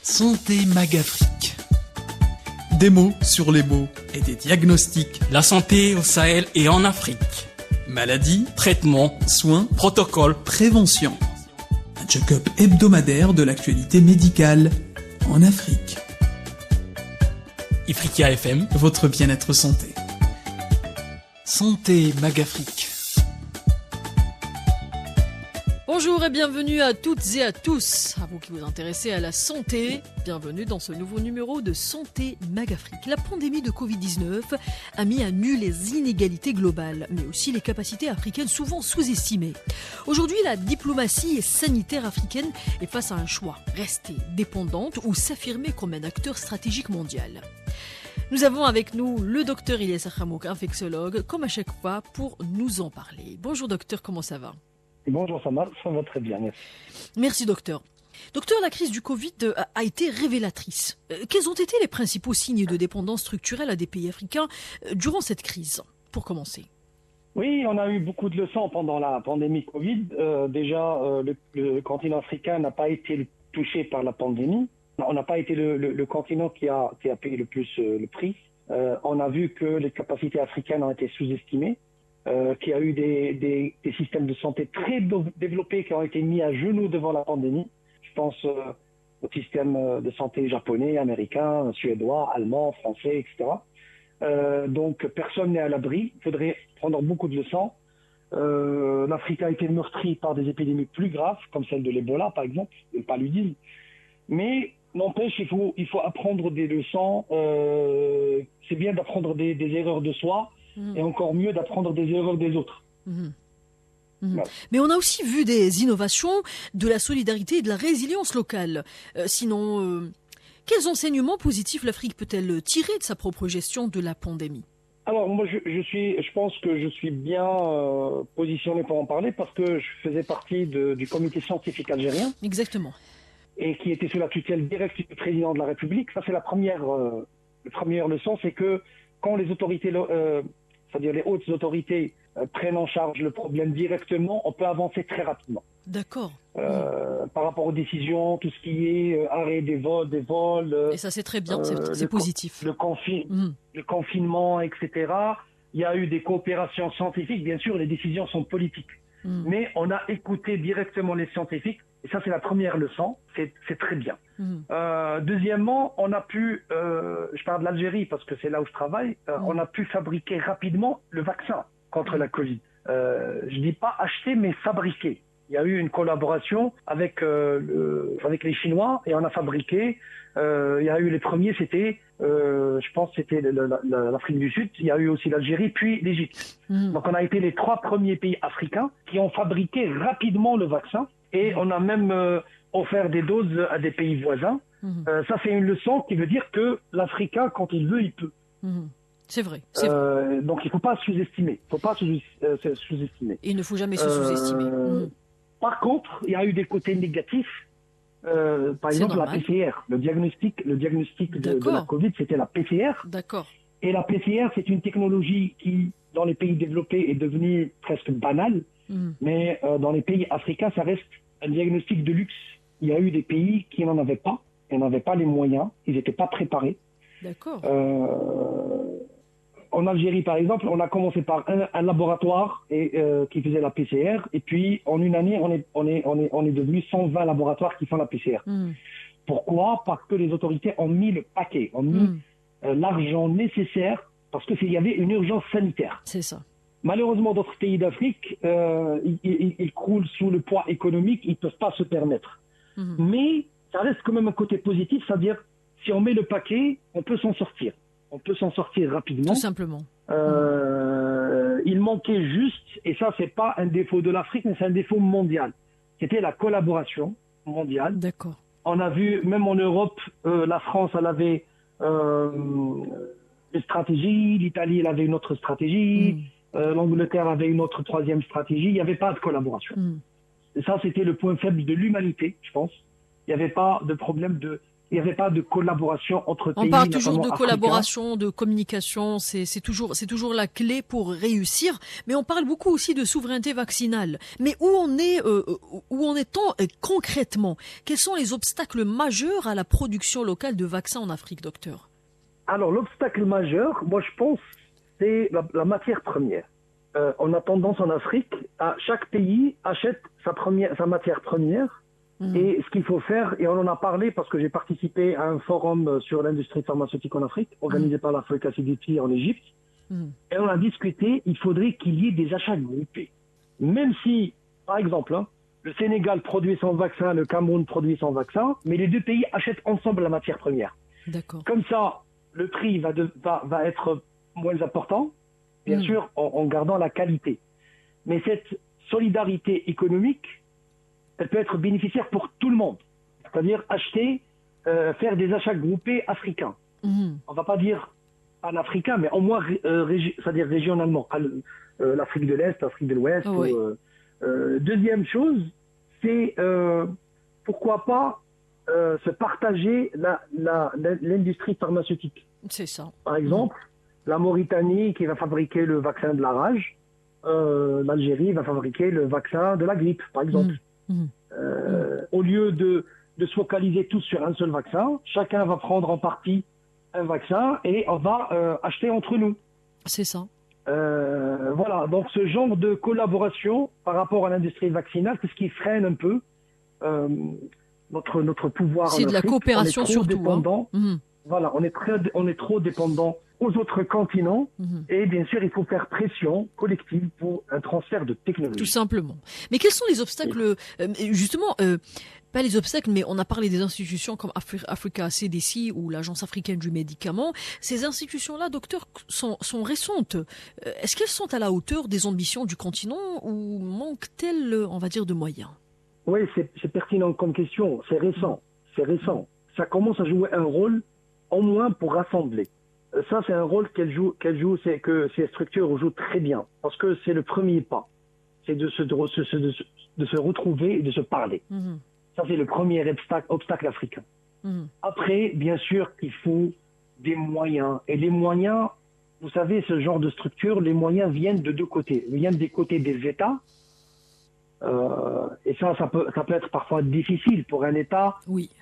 Santé Magafrique. Des mots sur les mots et des diagnostics. La santé au Sahel et en Afrique. Maladies, Traitements, soins, protocoles, prévention. Un check-up hebdomadaire de l'actualité médicale en Afrique. Ifriqiya FM. Votre bien-être santé. Santé Magafrique. Bonjour et bienvenue à toutes et à tous. À vous qui vous intéressez à la santé, bienvenue dans ce nouveau numéro de Santé Magafrique. La pandémie de Covid-19 a mis à nu les inégalités globales, mais aussi les capacités africaines souvent sous-estimées. Aujourd'hui, la diplomatie sanitaire africaine est face à un choix, rester dépendante ou s'affirmer comme un acteur stratégique mondial. Nous avons avec nous le docteur Ilyes Akhamouk, infectiologue, comme à chaque fois, pour nous en parler. Bonjour docteur, comment ça va ? Bonjour, ça va très bien, merci. Merci docteur. Docteur, la crise du Covid a été révélatrice. Quels ont été les principaux signes de dépendance structurelle à des pays africains durant cette crise, pour commencer ? Oui, on a eu beaucoup de leçons pendant la pandémie Covid. Le continent africain n'a pas été touché par la pandémie. On n'a pas été le continent qui a payé le plus le prix. On a vu que les capacités africaines ont été sous-estimées. Qu'il y a eu des systèmes de santé très développés qui ont été mis à genoux devant la pandémie. Je pense au système de santé japonais, américain, suédois, allemand, français, etc. Donc personne n'est à l'abri. Il faudrait prendre beaucoup de leçons. L'Afrique a été meurtrie par des épidémies plus graves, comme celle de l'Ebola par exemple, le paludisme. Mais n'empêche, il faut apprendre des leçons. C'est bien d'apprendre des erreurs de soi. Et encore mieux d'apprendre des erreurs des autres. Ouais. Mais on a aussi vu des innovations, de la solidarité et de la résilience locale. Quels enseignements positifs l'Afrique peut-elle tirer de sa propre gestion de la pandémie ? Alors moi je pense que je suis bien positionné pour en parler parce que je faisais partie du comité scientifique algérien. Exactement. Et qui était sous la tutelle directe du président de la République. Ça c'est la première leçon, c'est que quand les autorités c'est-à-dire les hautes autorités prennent en charge le problème directement, on peut avancer très rapidement. D'accord. Par rapport aux décisions, tout ce qui est arrêt des vols. Et ça c'est très bien, c'est positif. Le confinement, etc. Il y a eu des coopérations scientifiques, bien sûr, les décisions sont politiques. Mais on a écouté directement les scientifiques, et ça c'est la première leçon, c'est très bien. Deuxièmement, on a pu, je parle de l'Algérie parce que c'est là où je travaille, on a pu fabriquer rapidement le vaccin contre la Covid. Je dis pas acheter, mais fabriquer. Il y a eu une collaboration avec les Chinois et on a fabriqué. Il y a eu les premiers, je pense c'était l'Afrique du Sud. Il y a eu aussi l'Algérie, puis l'Égypte. Donc on a été les 3 premiers pays africains qui ont fabriqué rapidement le vaccin et on a même offert des doses à des pays voisins. Ça c'est une leçon qui veut dire que l'Africain, quand il veut, il peut. C'est vrai. Donc il ne faut pas sous-estimer. Et il ne faut jamais se sous-estimer. Par contre, il y a eu des côtés négatifs. Par exemple, la PCR, le diagnostic de la Covid, c'était la PCR. D'accord. Et la PCR, c'est une technologie qui, dans les pays développés, est devenue presque banale. Mais dans les pays africains, ça reste un diagnostic de luxe. Il y a eu des pays qui n'en avaient pas. Ils n'avaient pas les moyens. Ils n'étaient pas préparés. D'accord. En Algérie, par exemple, on a commencé par un laboratoire qui faisait la PCR, et puis en une année, on est devenu 120 laboratoires qui font la PCR. Pourquoi ? Parce que les autorités ont mis le paquet, ont mis l'argent nécessaire, parce qu'il y avait une urgence sanitaire. C'est ça. Malheureusement, d'autres pays d'Afrique, ils croulent sous le poids économique, ils ne peuvent pas se permettre. Mais ça reste quand même un côté positif, c'est-à-dire, si on met le paquet, on peut s'en sortir. On peut s'en sortir rapidement. Tout simplement. Il manquait juste, et ça c'est pas un défaut de l'Afrique, mais c'est un défaut mondial. C'était la collaboration mondiale. D'accord. On a vu, même en Europe, la France elle avait une stratégie, l'Italie elle avait une autre stratégie, l'Angleterre avait une autre troisième stratégie. Il n'y avait pas de collaboration. Et ça c'était le point faible de l'humanité, je pense. Il n'y avait pas de problème de il n'y avait pas de collaboration entre pays. On parle toujours de notamment collaboration, de communication, c'est toujours la clé pour réussir. Mais on parle beaucoup aussi de souveraineté vaccinale. Mais où en est-on concrètement? Quels sont les obstacles majeurs à la production locale de vaccins en Afrique, docteur? Alors, l'obstacle majeur, moi je pense, c'est la matière première. On a tendance en Afrique, chaque pays achète sa matière première. Et ce qu'il faut faire, et on en a parlé parce que j'ai participé à un forum sur l'industrie pharmaceutique en Afrique, organisé par l'Africa CDC en Égypte, et on a discuté, il faudrait qu'il y ait des achats groupés. Même si, par exemple, le Sénégal produit son vaccin, le Cameroun produit son vaccin, mais les deux pays achètent ensemble la matière première. D'accord. Comme ça, le prix va être moins important, bien sûr, en gardant la qualité. Mais cette solidarité économique, elle peut être bénéficiaire pour tout le monde. C'est-à-dire faire des achats groupés africains. On ne va pas dire pan-africain, mais au moins c'est-à-dire régionalement. L'Afrique de l'Est, l'Afrique de l'Ouest. Oui. Deuxième chose, c'est pourquoi pas se partager l'industrie pharmaceutique. C'est ça. Par exemple, la Mauritanie qui va fabriquer le vaccin de la rage, l'Algérie va fabriquer le vaccin de la grippe, par exemple. Au lieu de se focaliser tous sur un seul vaccin, chacun va prendre en partie un vaccin et on va acheter entre nous. C'est ça. Voilà, donc ce genre de collaboration par rapport à l'industrie vaccinale, c'est ce qui freine un peu notre pouvoir. C'est de la coopération surtout. Voilà, on est trop dépendant aux autres continents et bien sûr il faut faire pression collective pour un transfert de technologie. Tout simplement. Mais quels sont les obstacles, justement, pas les obstacles, mais on a parlé des institutions comme Africa CDC ou l'Agence africaine du médicament. Ces institutions-là, docteur, sont récentes. Est-ce qu'elles sont à la hauteur des ambitions du continent ou manquent-elles, on va dire, de moyens? Oui, c'est pertinent comme question. C'est récent. Ça commence à jouer un rôle au moins pour rassembler. Ça, c'est un rôle qu'elle joue, c'est que ces structures jouent très bien, parce que c'est le premier pas, c'est de se retrouver et de se parler. Ça, c'est le premier obstacle africain. Après, bien sûr, il faut des moyens. Et les moyens, vous savez, ce genre de structure, les moyens viennent de deux côtés. Ils viennent des côtés des États. Et ça peut être parfois difficile pour un État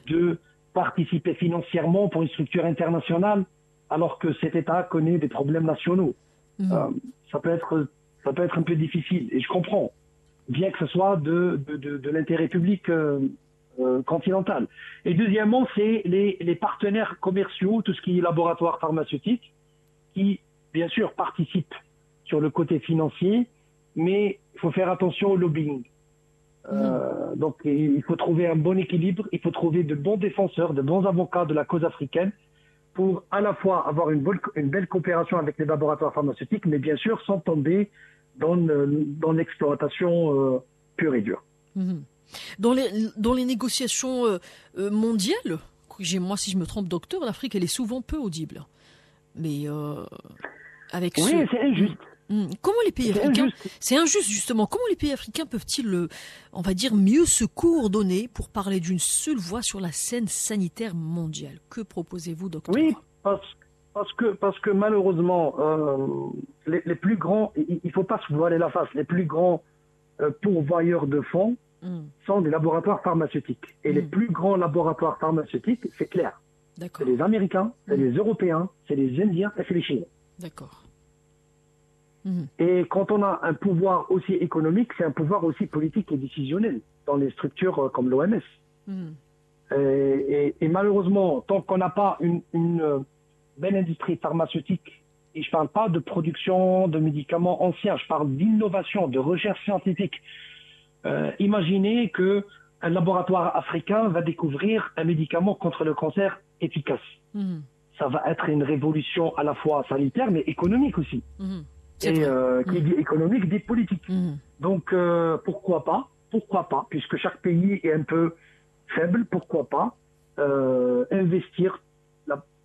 de participer financièrement pour une structure internationale, alors que cet État connaît des problèmes nationaux. Ça peut être un peu difficile, et je comprends, bien que ce soit de l'intérêt public continental. Et deuxièmement, c'est les partenaires commerciaux, tout ce qui est laboratoire pharmaceutique, qui, bien sûr, participent sur le côté financier, mais il faut faire attention au lobbying. Donc, il faut trouver un bon équilibre, il faut trouver de bons défenseurs, de bons avocats de la cause africaine, pour à la fois avoir une belle coopération avec les laboratoires pharmaceutiques, mais bien sûr sans tomber dans l'exploitation pure et dure. Dans les négociations mondiales, moi si je me trompe docteur, l'Afrique elle est souvent peu audible. Mais c'est injuste. Comment les pays africains, c'est injuste justement, comment les pays africains peuvent-ils, on va dire, mieux se coordonner pour parler d'une seule voix sur la scène sanitaire mondiale? Que proposez-vous, docteur? Oui, parce que malheureusement, les plus grands, il ne faut pas se voiler la face, les plus grands pourvoyeurs de fonds sont des laboratoires pharmaceutiques. Et les plus grands laboratoires pharmaceutiques, c'est clair. C'est les Américains, c'est les Européens, c'est les Indiens et c'est les Chinois. D'accord. Et quand on a un pouvoir aussi économique, c'est un pouvoir aussi politique et décisionnel dans les structures comme l'OMS. Et malheureusement, tant qu'on n'a pas une belle industrie pharmaceutique, et je ne parle pas de production de médicaments anciens, je parle d'innovation, de recherche scientifique. Imaginez qu'un laboratoire africain va découvrir un médicament contre le cancer efficace. Ça va être une révolution à la fois sanitaire, mais économique aussi. Et qui dit économique, dit politique. Donc, pourquoi pas, puisque chaque pays est un peu faible, pourquoi pas investir,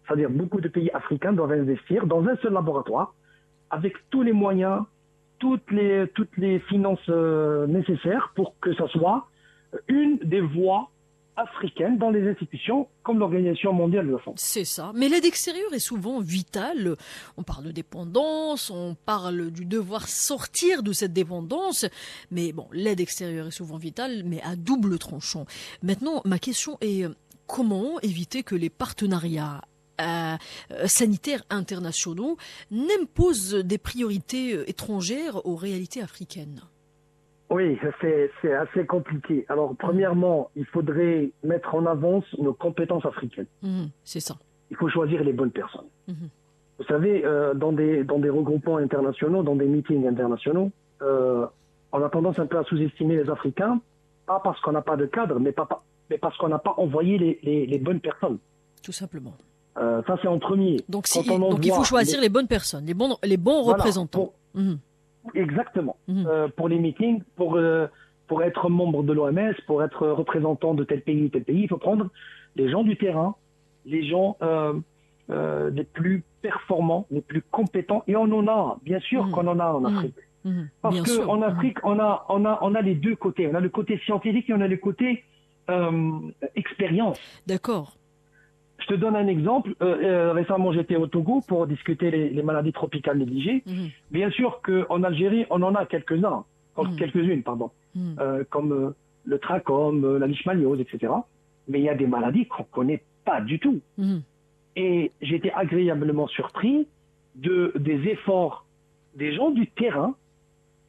c'est-à-dire beaucoup de pays africains doivent investir dans un seul laboratoire, avec tous les moyens, toutes les finances nécessaires pour que ça soit une des voies africaine dans les institutions comme l'Organisation mondiale de la santé. C'est ça. Mais l'aide extérieure est souvent vitale. On parle de dépendance, on parle du devoir sortir de cette dépendance. Mais bon, l'aide extérieure est souvent vitale, mais à double tranchant. Maintenant, ma question est comment éviter que les partenariats sanitaires internationaux n'imposent des priorités étrangères aux réalités africaines? Oui, c'est assez compliqué. Alors, premièrement, il faudrait mettre en avance nos compétences africaines. C'est ça. Il faut choisir les bonnes personnes. Vous savez, dans des regroupements internationaux, dans des meetings internationaux, on a tendance un peu à sous-estimer les Africains, pas parce qu'on n'a pas de cadre, mais parce qu'on n'a pas envoyé les bonnes personnes. Tout simplement. Ça, c'est en premier. Donc, il faut choisir les bonnes personnes, les bons voilà, représentants. Exactement. Pour les meetings, pour être membre de l'OMS, pour être représentant de tel pays, il faut prendre les gens du terrain, les gens les plus performants, les plus compétents. Et on en a, bien sûr qu'on en a en Afrique. Parce qu'en Afrique, on a les deux côtés. On a le côté scientifique et on a le côté expérience. D'accord. Je te donne un exemple. Récemment, j'étais au Togo pour discuter les maladies tropicales négligées. Bien sûr qu'en Algérie, on en a quelques-unes, comme le trachome, la leishmaniose, etc. Mais il y a des maladies qu'on ne connaît pas du tout. Et j'étais agréablement surpris des efforts des gens du terrain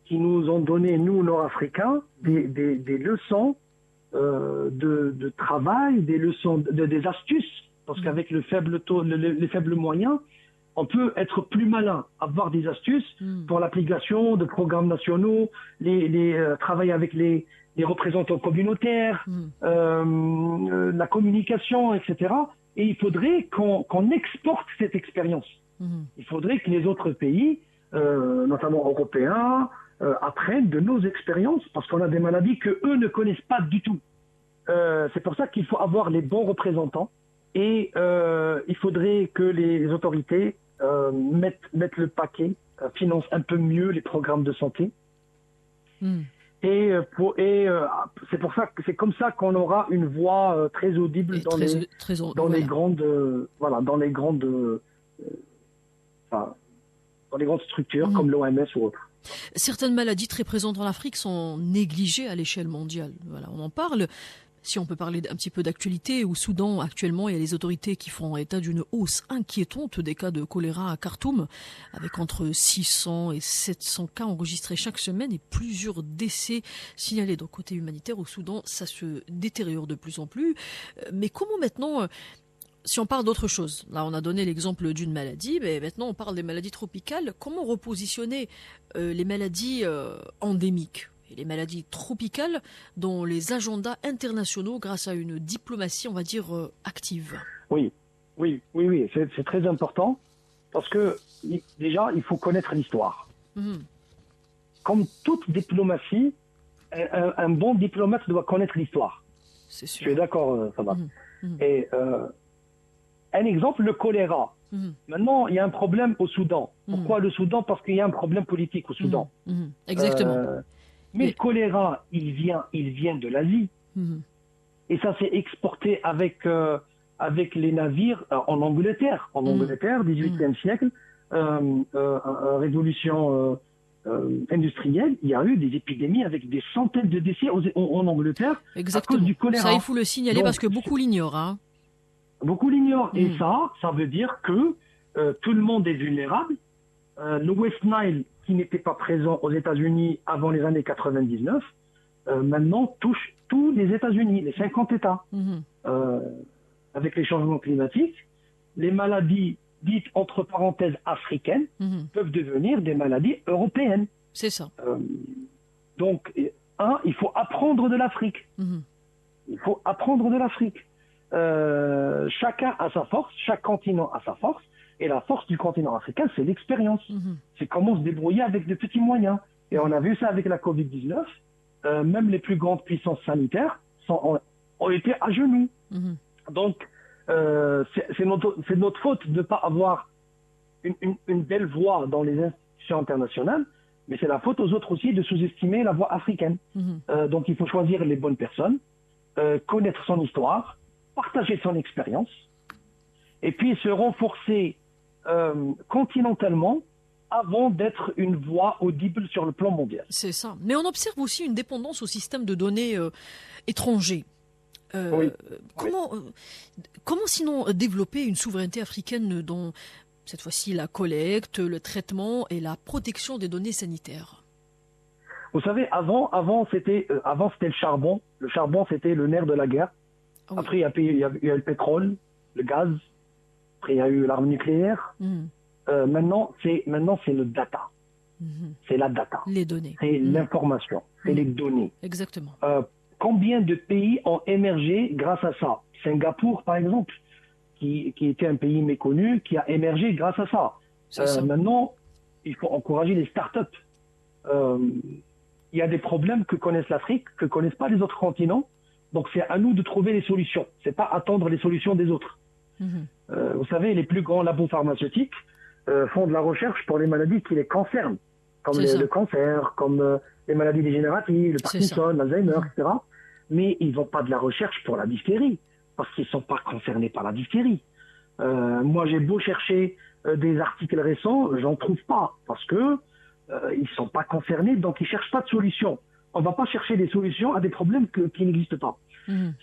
qui nous ont donné, nous, Nord-Africains, des leçons de travail, des leçons, des astuces. Parce qu'avec les faibles moyens, on peut être plus malin, avoir des astuces pour l'application de programmes nationaux, travailler avec les représentants communautaires, la communication, etc. Et il faudrait qu'on exporte cette expérience. Il faudrait que les autres pays, notamment européens, apprennent de nos expériences, parce qu'on a des maladies qu'eux ne connaissent pas du tout. C'est pour ça qu'il faut avoir les bons représentants. Et il faudrait que les autorités mettent le paquet, financent un peu mieux les programmes de santé. Et c'est pour ça que c'est comme ça qu'on aura une voix très audible dans les grandes structures comme l'OMS ou autres. Certaines maladies très présentes en Afrique sont négligées à l'échelle mondiale. Voilà, on en parle. Si on peut parler un petit peu d'actualité, au Soudan, actuellement, il y a les autorités qui font état d'une hausse inquiétante des cas de choléra à Khartoum, avec entre 600 et 700 cas enregistrés chaque semaine et plusieurs décès signalés. Donc, côté humanitaire, au Soudan, ça se détériore de plus en plus. Mais comment maintenant, si on parle d'autre chose, là on a donné l'exemple d'une maladie, mais maintenant on parle des maladies tropicales, comment repositionner les maladies endémiques ? Et les maladies tropicales dans les agendas internationaux grâce à une diplomatie, on va dire, active. Oui, c'est très important parce que déjà, il faut connaître l'histoire. Comme toute diplomatie, un bon diplomate doit connaître l'histoire. C'est sûr. Tu es d'accord, Fabien? Et un exemple, le choléra. Maintenant, il y a un problème au Soudan. Pourquoi le Soudan? Parce qu'il y a un problème politique au Soudan. Exactement. Mais le choléra, il vient de l'Asie. Et ça s'est exporté avec les navires en Angleterre. En Angleterre, 18e siècle, révolution industrielle, il y a eu des épidémies avec des centaines de décès en Angleterre. Exactement. À cause du choléra. Ça, il faut le signaler. Donc, parce que beaucoup l'ignorent. Hein. Beaucoup l'ignorent. Et ça veut dire que tout le monde est vulnérable. Le West Nile, qui n'était pas présent aux États-Unis avant les années 99, maintenant touche tous les États-Unis, les 50 États. Avec les changements climatiques, les maladies dites entre parenthèses africaines peuvent devenir des maladies européennes. C'est ça. Donc, il faut apprendre de l'Afrique. Il faut apprendre de l'Afrique. Chacun a sa force, chaque continent a sa force. Et la force du continent africain, c'est l'expérience. C'est comment se débrouiller avec de petits moyens. Et on a vu ça avec la Covid-19. Même les plus grandes puissances sanitaires ont été à genoux. Donc, c'est notre faute de ne pas avoir une belle voix dans les institutions internationales, mais c'est la faute aux autres aussi de sous-estimer la voix africaine. Donc, il faut choisir les bonnes personnes. connaître son histoire, partager son expérience, et puis se renforcer continentalement avant d'être une voix audible sur le plan mondial. C'est ça. Mais on observe aussi une dépendance au système de données étranger. Oui. Comment sinon développer une souveraineté africaine dans, cette fois-ci, la collecte, le traitement et la protection des données sanitaires? Vous savez, avant c'était le charbon. Le charbon, c'était le nerf de la guerre. Oui. Après, il y a eu le pétrole, le gaz. Après, il y a eu l'arme nucléaire. Maintenant, c'est le data. C'est la data. Les données. C'est l'information. C'est les données. Exactement. Combien de pays ont émergé grâce à ça? Singapour, par exemple, qui était un pays méconnu, qui a émergé grâce à ça. Maintenant, il faut encourager les startups. Il y a des problèmes que connaissent l'Afrique, que connaissent pas les autres continents. Donc, c'est à nous de trouver les solutions. C'est pas attendre les solutions des autres. Vous savez, les plus grands labos pharmaceutiques font de la recherche pour les maladies qui les concernent, comme le cancer, comme les maladies dégénératives, le Parkinson, l'Alzheimer, etc. Mais ils n'ont pas de la recherche pour la diphtérie, parce qu'ils ne sont pas concernés par la diphtérie. Moi, j'ai beau chercher des articles récents, j'en trouve pas, parce que ils sont pas concernés, donc ils cherchent pas de solution. On va pas chercher des solutions à des problèmes qui n'existent pas.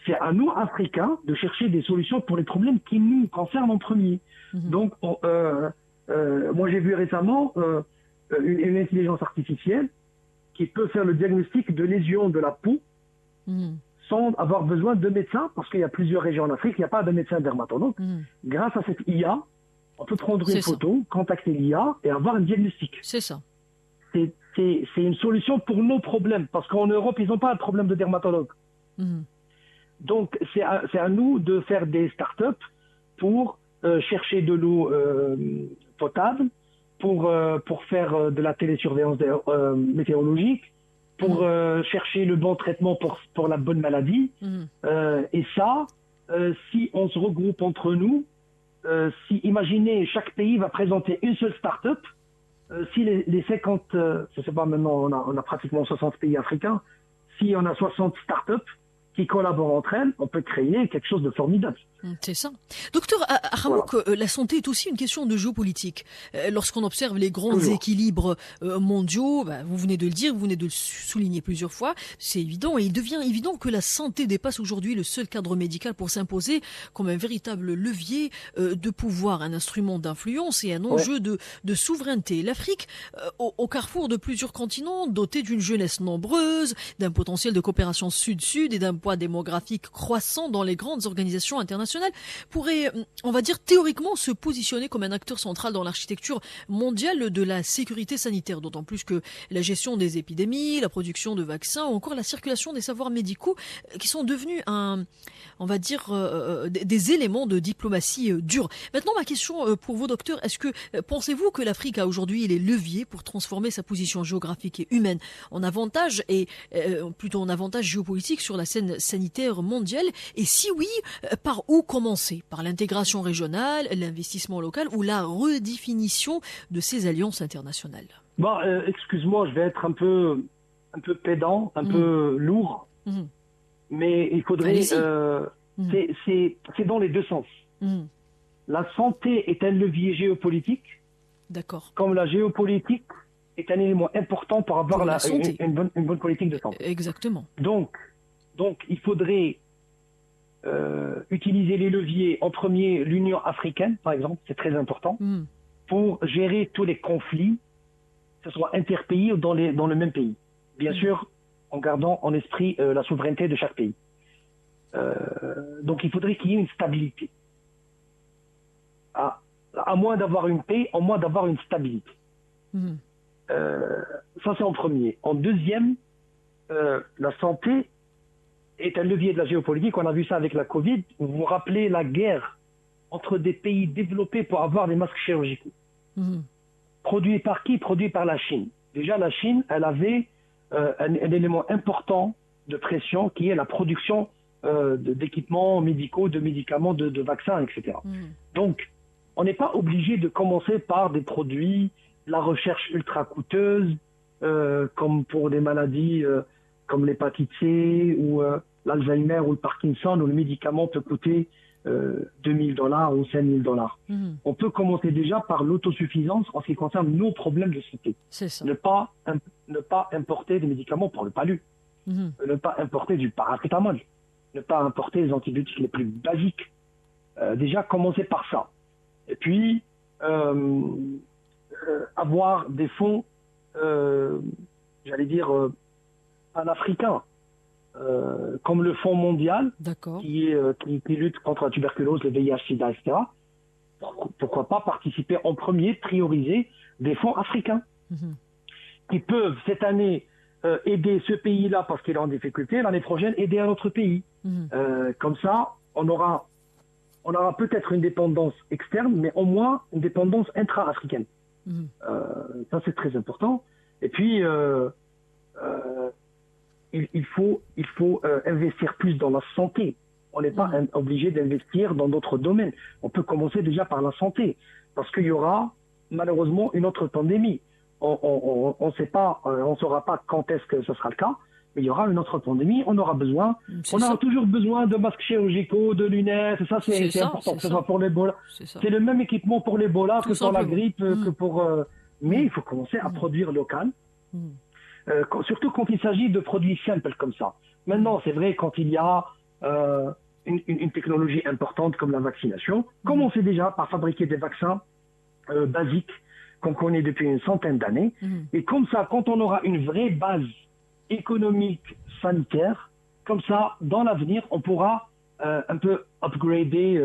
C'est à nous, Africains, de chercher des solutions pour les problèmes qui nous concernent en premier. Donc, moi, j'ai vu récemment une intelligence artificielle qui peut faire le diagnostic de lésions de la peau sans avoir besoin de médecins, parce qu'il y a plusieurs régions en Afrique, il n'y a pas de médecin dermatologue. Grâce à cette IA, on peut prendre une photo, contacter l'IA et avoir un diagnostic. C'est ça. C'est une solution pour nos problèmes, parce qu'en Europe, ils n'ont pas de problème de dermatologue. Donc, c'est à nous de faire des startups pour chercher de l'eau potable, pour faire de la télésurveillance météorologique, pour chercher le bon traitement pour la bonne maladie. Et ça, si on se regroupe entre nous, imaginez, chaque pays va présenter une seule start-up, si les 50, je sais pas, maintenant on a pratiquement 60 pays africains, si on a 60 start-up qui collaborent entre elles, on peut créer quelque chose de formidable. C'est ça. Docteur Hamouk, la santé est aussi une question de géopolitique. Lorsqu'on observe les grands équilibres mondiaux, vous venez de le dire, vous venez de le souligner plusieurs fois, c'est évident, et il devient évident que la santé dépasse aujourd'hui le seul cadre médical pour s'imposer comme un véritable levier de pouvoir, un instrument d'influence et un enjeu de souveraineté. L'Afrique, au carrefour de plusieurs continents, dotée d'une jeunesse nombreuse, d'un potentiel de coopération sud-sud et d'un poids démographique croissant dans les grandes organisations internationales, pourrait, on va dire, théoriquement se positionner comme un acteur central dans l'architecture mondiale de la sécurité sanitaire, d'autant plus que la gestion des épidémies, la production de vaccins ou encore la circulation des savoirs médicaux qui sont devenus on va dire, des éléments de diplomatie dure. Maintenant, ma question pour vous, docteur, est-ce que pensez-vous que l'Afrique a aujourd'hui les leviers pour transformer sa position géographique et humaine en avantage, et plutôt en avantage géopolitique sur la scène sanitaire mondiale? Et si oui, par où commencer? Par l'intégration régionale, l'investissement local ou la redéfinition de ces alliances internationales? Excuse-moi, je vais être un peu pédant, un peu lourd, mais il faudrait... c'est dans les deux sens. La santé est un levier géopolitique, d'accord, comme la géopolitique est un élément important pour avoir une bonne politique de santé. Exactement. Donc il faudrait utiliser les leviers, en premier l'Union africaine, par exemple, c'est très important, pour gérer tous les conflits, que ce soit interpays ou dans le même pays. Bien sûr, en gardant en esprit la souveraineté de chaque pays. Donc il faudrait qu'il y ait une stabilité. À moins d'avoir une paix, au moins d'avoir une stabilité. Ça, c'est en premier. En deuxième, la santé est un levier de la géopolitique. On a vu ça avec la Covid. Vous vous rappelez la guerre entre des pays développés pour avoir des masques chirurgicaux. Produits par qui? Produits par la Chine. Déjà, la Chine, elle avait un élément important de pression qui est la production d'équipements médicaux, de médicaments, de vaccins, etc. Donc, on n'est pas obligé de commencer par des produits, la recherche ultra coûteuse, comme pour des maladies comme l'hépatite C ou l'Alzheimer ou le Parkinson ou le médicament peut coûter $2 000 ou $5 000. On peut commencer déjà par l'autosuffisance en ce qui concerne nos problèmes de santé. C'est ça. Ne pas importer des médicaments pour le palu. Ne pas importer du paracétamol. Ne pas importer les antibiotiques les plus basiques. Déjà, commencer par ça. Et puis, avoir des fonds, panafricains, comme le Fonds mondial, qui lutte contre la tuberculose, le VIH, SIDA, etc. Pourquoi pas participer en premier, prioriser des fonds africains qui peuvent, cette année, aider ce pays-là parce qu'il est en difficulté, l'année prochaine, aider un autre pays. Comme ça, on aura peut-être une dépendance externe, mais au moins une dépendance intra-africaine. Ça, c'est très important. Et puis, il faut investir plus dans la santé. On n'est pas obligé d'investir dans d'autres domaines. On peut commencer déjà par la santé, parce qu'il y aura malheureusement une autre pandémie. On ne saura pas quand est-ce que ce sera le cas, mais il y aura une autre pandémie. On aura toujours besoin de masques chirurgicaux, de lunettes. Ça, c'est important. Que ce soit pour l'Ebola. C'est le même équipement pour l'Ebola que pour la grippe, que pour. Mais il faut commencer à produire local. Surtout quand il s'agit de produits simples comme ça. Maintenant, c'est vrai, quand il y a une technologie importante comme la vaccination, commencez déjà par fabriquer des vaccins basiques qu'on connaît depuis une centaine d'années. Et comme ça, quand on aura une vraie base économique, sanitaire, comme ça, dans l'avenir, on pourra un peu upgrader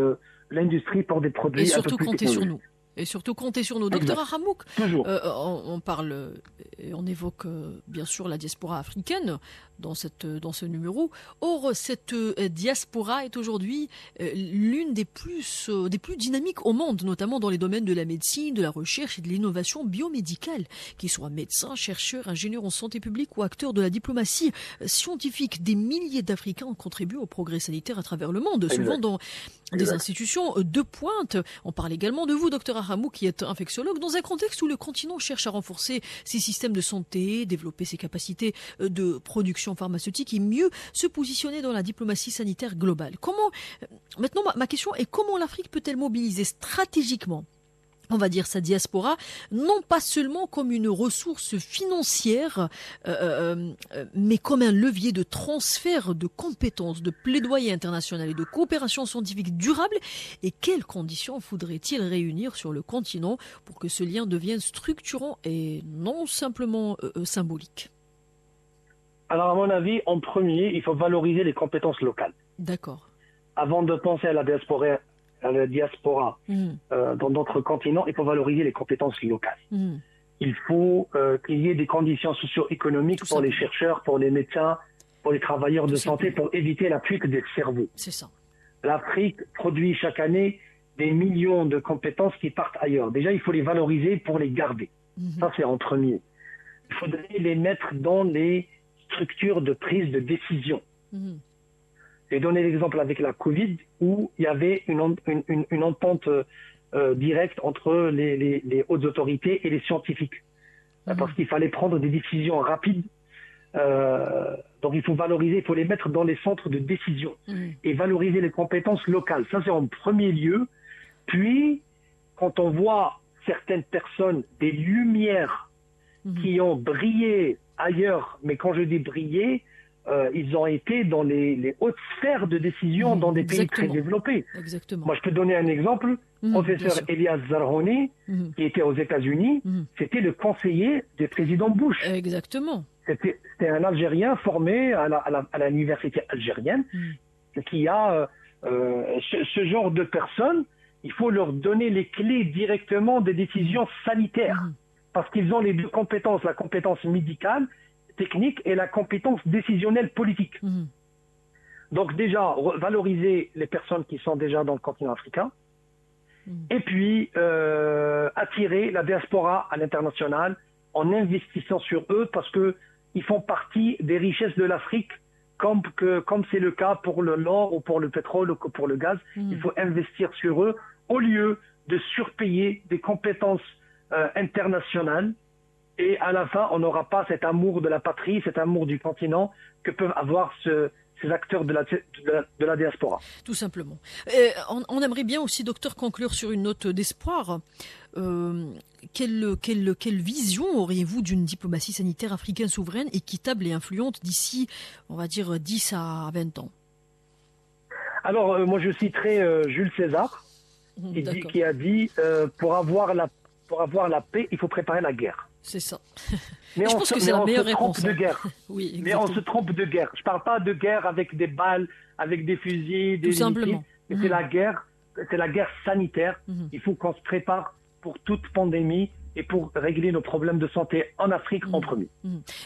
l'industrie pour des produits et surtout un peu plus compter sur nous. Et surtout compter sur nous. Docteur Hamouk, on parle et on évoque bien sûr la diaspora africaine dans ce numéro. Or, cette diaspora est aujourd'hui l'une des plus dynamiques au monde, notamment dans les domaines de la médecine, de la recherche et de l'innovation biomédicale. Qu'ils soient médecins, chercheurs, ingénieurs en santé publique ou acteurs de la diplomatie scientifique, des milliers d'Africains contribuent au progrès sanitaire à travers le monde, souvent dans des institutions de pointe. On parle également de vous, docteur Hamouk, qui est infectiologue, dans un contexte où le continent cherche à renforcer ses systèmes de santé, développer ses capacités de production pharmaceutique et mieux se positionner dans la diplomatie sanitaire globale. Maintenant, ma question est comment l'Afrique peut-elle mobiliser stratégiquement, on va dire, sa diaspora, non pas seulement comme une ressource financière, mais comme un levier de transfert de compétences, de plaidoyer international et de coopération scientifique durable? Et quelles conditions faudrait-il réunir sur le continent pour que ce lien devienne structurant et non simplement symbolique? Alors, à mon avis, en premier, il faut valoriser les compétences locales. D'accord. Avant de penser à la diaspora dans d'autres continents, il faut valoriser les compétences locales. Il faut qu'il y ait des conditions socio-économiques pour les chercheurs, pour les médecins, pour les travailleurs de santé, pour éviter la fuite des cerveaux. C'est ça. L'Afrique produit chaque année des millions de compétences qui partent ailleurs. Déjà, il faut les valoriser pour les garder. Ça, c'est en premier. Il faudrait les mettre dans les structures de prise de décision. J'ai donné l'exemple avec la Covid où il y avait une entente directe entre les hautes autorités et les scientifiques. Parce qu'il fallait prendre des décisions rapides. Donc il faut valoriser, il faut les mettre dans les centres de décision et valoriser les compétences locales. Ça, c'est en premier lieu. Puis, quand on voit certaines personnes, des lumières qui ont brillé ailleurs, mais quand je dis briller, ils ont été dans les hautes sphères de décision dans des pays très développés. Exactement. Moi, je peux donner un exemple. Professeur Elias Zerhouni, qui était aux États-Unis, c'était le conseiller du président Bush. Exactement. C'était un Algérien formé à l'université algérienne qui a ce genre de personnes. Il faut leur donner les clés directement des décisions sanitaires parce qu'ils ont les deux compétences, la compétence médicale, technique et la compétence décisionnelle politique. Donc déjà, valoriser les personnes qui sont déjà dans le continent africain et puis attirer la diaspora à l'international en investissant sur eux parce qu'ils font partie des richesses de l'Afrique comme c'est le cas pour l'or ou pour le pétrole ou pour le gaz. Il faut investir sur eux au lieu de surpayer des compétences internationales. Et à la fin, on n'aura pas cet amour de la patrie, cet amour du continent que peuvent avoir ces acteurs de la diaspora. Tout simplement. On aimerait bien aussi, docteur, conclure sur une note d'espoir. Quelle vision auriez-vous d'une diplomatie sanitaire africaine souveraine, équitable et influente d'ici, on va dire, 10 à 20 ans? Alors, moi, je citerai Jules César, qui a dit pour avoir la paix, il faut préparer la guerre. C'est ça. Mais je pense que c'est la meilleure réponse. De guerre. Oui, mais on se trompe de guerre. Je ne parle pas de guerre avec des balles, avec des fusils, des missiles. Mais c'est la guerre sanitaire. Il faut qu'on se prépare pour toute pandémie et pour régler nos problèmes de santé en Afrique en premier.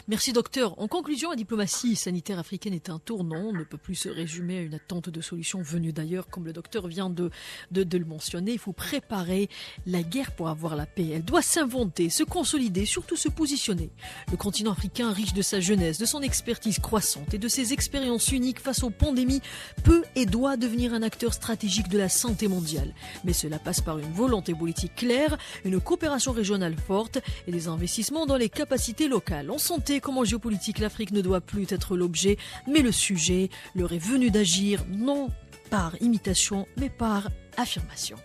Merci docteur. En conclusion, la diplomatie sanitaire africaine est un tournant. On ne peut plus se résumer à une attente de solutions venues d'ailleurs, comme le docteur vient de le mentionner. Il faut préparer la guerre pour avoir la paix. Elle doit s'inventer, se consolider, surtout se positionner. Le continent africain, riche de sa jeunesse, de son expertise croissante et de ses expériences uniques face aux pandémies, peut et doit devenir un acteur stratégique de la santé mondiale. Mais cela passe par une volonté politique claire, une coopération régionale forte et des investissements dans les capacités locales. En santé comme en géopolitique, l'Afrique ne doit plus être l'objet, mais le sujet. L'heure est venue d'agir, non par imitation, mais par affirmation.